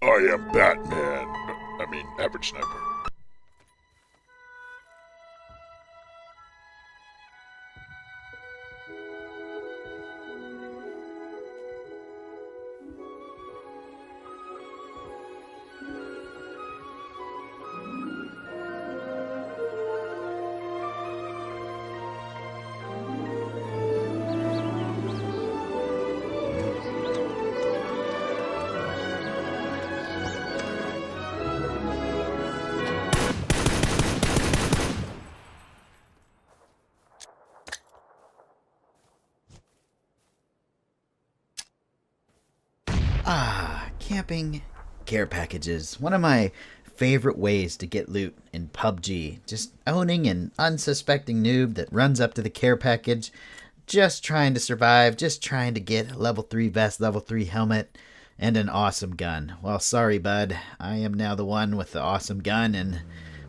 I am Batman. I mean, average sniper. Camping care packages. One of my favorite ways to get loot in PUBG. Just owning an unsuspecting noob that runs up to the care package, just trying to survive, just trying to get a level 3 vest, level 3 helmet, and an awesome gun. Well, sorry, bud. I am now the one with the awesome gun, and,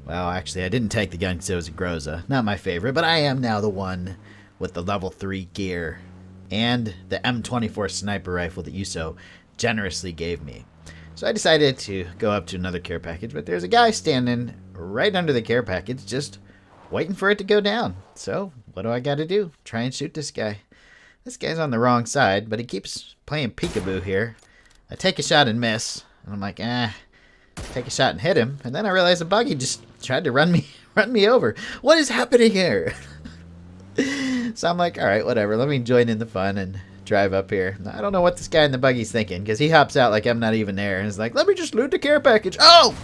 well, actually, I didn't take the gun because it was a Groza. Not my favorite, but I am now the one with the level 3 gear and the M24 sniper rifle that you so generously gave me. So I decided to go up to another care package, but there's a guy standing right under the care package just waiting for it to go down. So what do I got to do? Try and shoot this guy. This guy's on the wrong side, but he keeps playing peekaboo here. I take a shot and miss, and I'm like, take a shot and hit him, and then I realize the buggy just tried to run me over. What is happening here? So I'm like, all right, whatever. Let me join in the fun and drive up here. I don't know what this guy in the buggy's thinking, because he hops out like I'm not even there and is like, let me just loot the care package. Oh!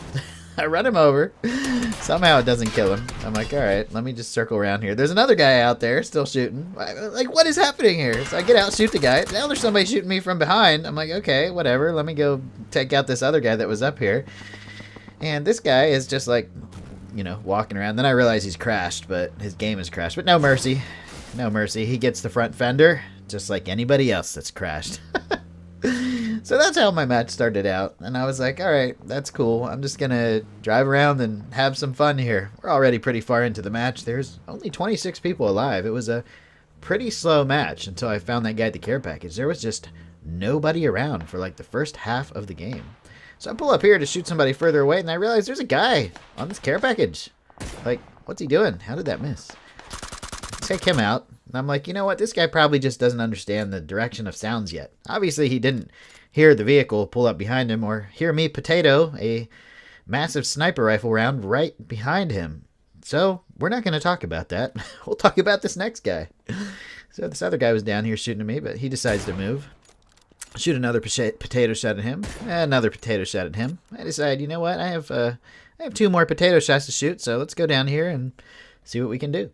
I run him over. Somehow it doesn't kill him. I'm like, all right, let me just circle around here. There's another guy out there still shooting. Like, what is happening here? So I get out, shoot the guy. Now there's somebody shooting me from behind. I'm like, okay, whatever. Let me go take out this other guy that was up here. And this guy is just like, you know, walking around. Then I realize he's crashed, but his game has crashed. But no mercy. No mercy. He gets the front fender, just like anybody else that's crashed. So that's how my match started out. And I was like, all right, that's cool. I'm just going to drive around and have some fun here. We're already pretty far into the match. There's only 26 people alive. It was a pretty slow match until I found that guy at the care package. There was just nobody around for like the first half of the game. So I pull up here to shoot somebody further away, and I realize there's a guy on this care package. Like, what's he doing? How did that miss? Take him out. And I'm like, you know what? This guy probably just doesn't understand the direction of sounds yet. Obviously, he didn't hear the vehicle pull up behind him or hear me potato a massive sniper rifle round right behind him. So we're not going to talk about that. We'll talk about this next guy. So this other guy was down here shooting at me, but he decides to move. Shoot another potato shot at him. Another potato shot at him. I decide, you know what? I have 2 more potato shots to shoot, so let's go down here and see what we can do.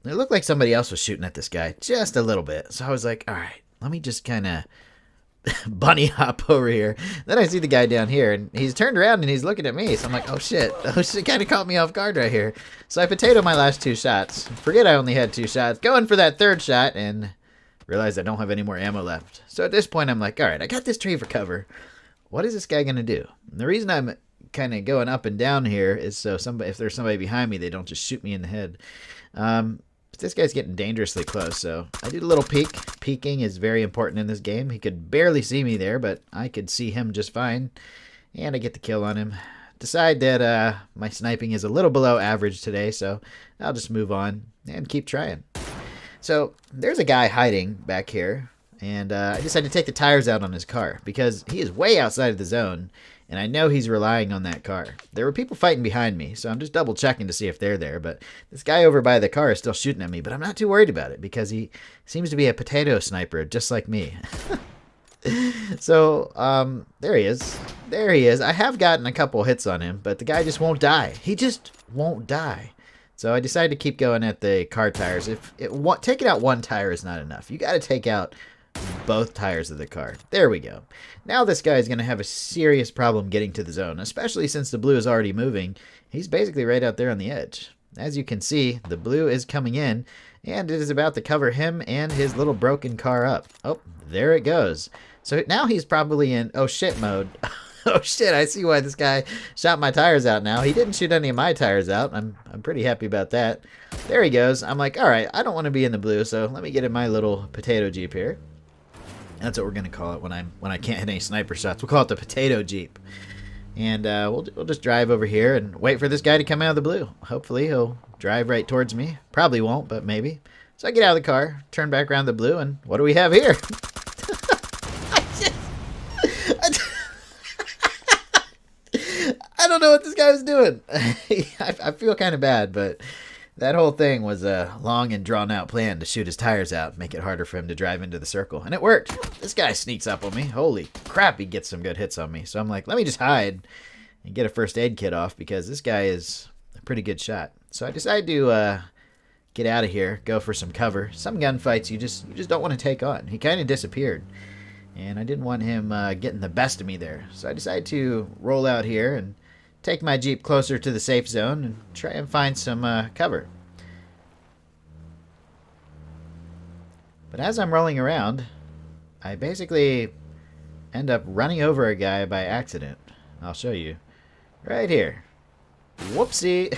It looked like somebody else was shooting at this guy just a little bit. So I was like, all right, let me just kind of bunny hop over here. Then I see the guy down here, and he's turned around and he's looking at me. So I'm like, oh shit, kind of caught me off guard right here. So I potato my last 2 shots. Forget I only had 2 shots. Going for that 3rd shot and realize I don't have any more ammo left. So at this point, I'm like, all right, I got this tree for cover. What is this guy going to do? And the reason I'm kind of going up and down here is so if there's somebody behind me, they don't just shoot me in the head. But this guy's getting dangerously close, so I did a little peek. Peeking is very important in this game. He could barely see me there, but I could see him just fine. And I get the kill on him. Decide that my sniping is a little below average today, so I'll just move on and keep trying. So there's a guy hiding back here, and I decided to take the tires out on his car because he is way outside of the zone, and I know he's relying on that car. There were people fighting behind me, so I'm just double checking to see if they're there, but this guy over by the car is still shooting at me, but I'm not too worried about it because he seems to be a potato sniper just like me. So there he is. There he is. I have gotten a couple hits on him, but the guy just won't die. He just won't die. So I decided to keep going at the car tires. Taking out 1 tire is not enough. You got to take out both tires of the car. There we go. Now this guy is going to have a serious problem getting to the zone, especially since the blue is already moving. He's basically right out there on the edge. As you can see, the blue is coming in, and it is about to cover him and his little broken car up. Oh, there it goes. So now he's probably in oh shit mode. Oh shit, I see why this guy shot my tires out now. He didn't shoot any of my tires out. I'm pretty happy about that. There he goes. I'm like, all right, I don't want to be in the blue, so let me get in my little potato Jeep here. That's what we're gonna call it when I can't hit any sniper shots. We'll call it the potato Jeep. And we'll just drive over here and wait for this guy to come out of the blue. Hopefully he'll drive right towards me. Probably won't, but maybe. So I get out of the car, turn back around the blue, and what do we have here? I don't know what this guy was doing. I feel kind of bad, but that whole thing was a long and drawn out plan to shoot his tires out, make it harder for him to drive into the circle. And it worked. This guy sneaks up on me. Holy crap, he gets some good hits on me. So I'm like, let me just hide and get a first aid kit off because this guy is a pretty good shot. So I decided to get out of here, go for some cover. Some gunfights you just don't want to take on. He kind of disappeared. And I didn't want him getting the best of me there. So I decided to roll out here and take my Jeep closer to the safe zone and try and find some cover. But as I'm rolling around, I basically end up running over a guy by accident. I'll show you. Right here. Whoopsie.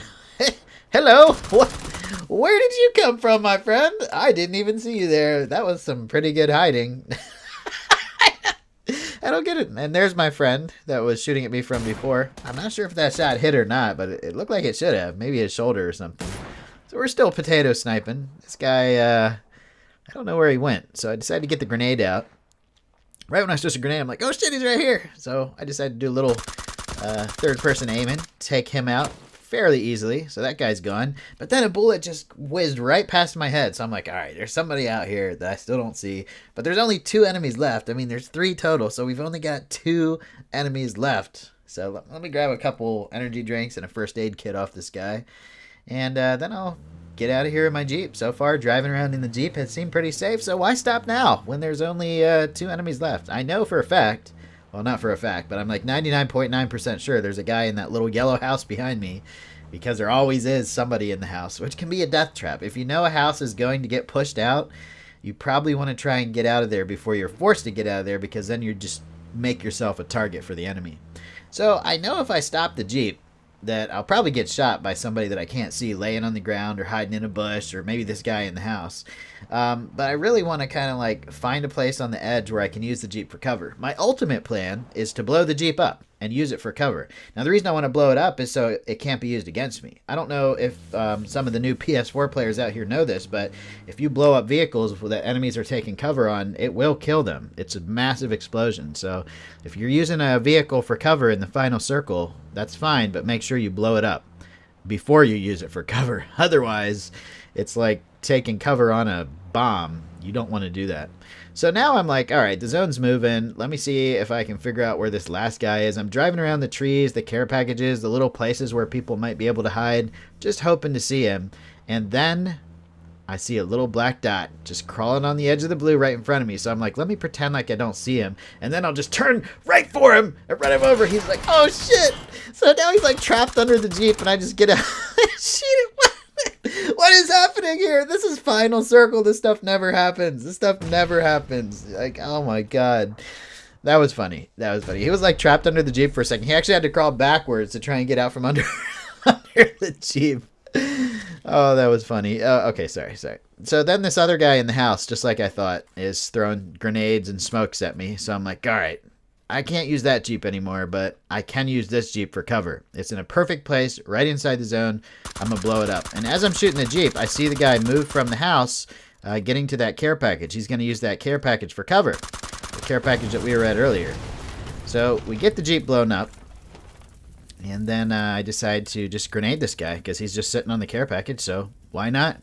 Hello. What? Where did you come from, my friend? I didn't even see you there. That was some pretty good hiding. I don't get it. And there's my friend that was shooting at me from before. I'm not sure if that shot hit or not, but it looked like it should have. Maybe his shoulder or something. So we're still potato sniping. This guy, I don't know where he went. So I decided to get the grenade out. Right when I switched the grenade, I'm like, oh shit, he's right here. So I decided to do a little third person aiming, take him out fairly easily. So that guy's gone. But then a bullet just whizzed right past my head. So I'm like, all right, there's somebody out here that I still don't see. But there's only 2 enemies left. I mean, there's 3 total. So we've only got 2 enemies left. So let me grab a couple energy drinks and a first aid kit off this guy. And then I'll get out of here in my Jeep. So far, driving around in the Jeep has seemed pretty safe. So why stop now when there's only 2 enemies left? I know for a fact. Well, not for a fact, but I'm like 99.9% sure there's a guy in that little yellow house behind me because there always is somebody in the house, which can be a death trap. If you know a house is going to get pushed out, you probably want to try and get out of there before you're forced to get out of there because then you just make yourself a target for the enemy. So I know if I stop the Jeep that I'll probably get shot by somebody that I can't see laying on the ground or hiding in a bush or maybe this guy in the house. But I really want to kind of like find a place on the edge where I can use the Jeep for cover. My ultimate plan is to blow the Jeep up and use it for cover. Now the reason I want to blow it up is so it can't be used against me. I don't know if some of the new PS4 players out here know this, but if you blow up vehicles that enemies are taking cover on, it will kill them. It's a massive explosion. So if you're using a vehicle for cover in the final circle, that's fine, but make sure you blow it up before you use it for cover. Otherwise, it's like taking cover on a bomb. You don't want to do that. So now I'm like, all right, the zone's moving. Let me see if I can figure out where this last guy is. I'm driving around the trees, the care packages, the little places where people might be able to hide, just hoping to see him. And then I see a little black dot just crawling on the edge of the blue right in front of me. So I'm like, let me pretend like I don't see him. And then I'll just turn right for him and run him over. He's like, oh shit. So now he's like trapped under the Jeep and I just get out and shoot him. What is happening here? This is final circle. This stuff never happens. This stuff never happens. Like, oh my god. That was funny. That was funny. He was like trapped under the Jeep for a second. He actually had to crawl backwards to try and get out from under, under the Jeep. Oh, that was funny. Okay, sorry. So then this other guy in the house, just like I thought, is throwing grenades and smokes at me. So I'm like, all right, I can't use that Jeep anymore, but I can use this Jeep for cover. It's in a perfect place, right inside the zone. I'm going to blow it up. And as I'm shooting the Jeep, I see the guy move from the house, getting to that care package. He's going to use that care package for cover, the care package that we were at earlier. So we get the Jeep blown up, and then I decide to just grenade this guy because he's just sitting on the care package, so why not?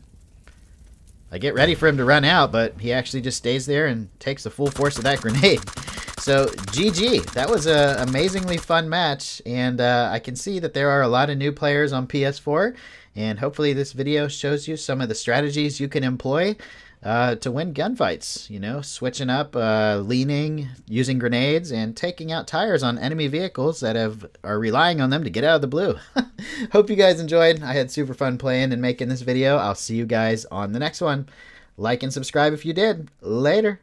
I get ready for him to run out, but he actually just stays there and takes the full force of that grenade. So, GG. That was an amazingly fun match, and I can see that there are a lot of new players on PS4, and hopefully this video shows you some of the strategies you can employ to win gunfights. You know, switching up, leaning, using grenades, and taking out tires on enemy vehicles that are relying on them to get out of the blue. Hope you guys enjoyed. I had super fun playing and making this video. I'll see you guys on the next one. Like and subscribe if you did. Later.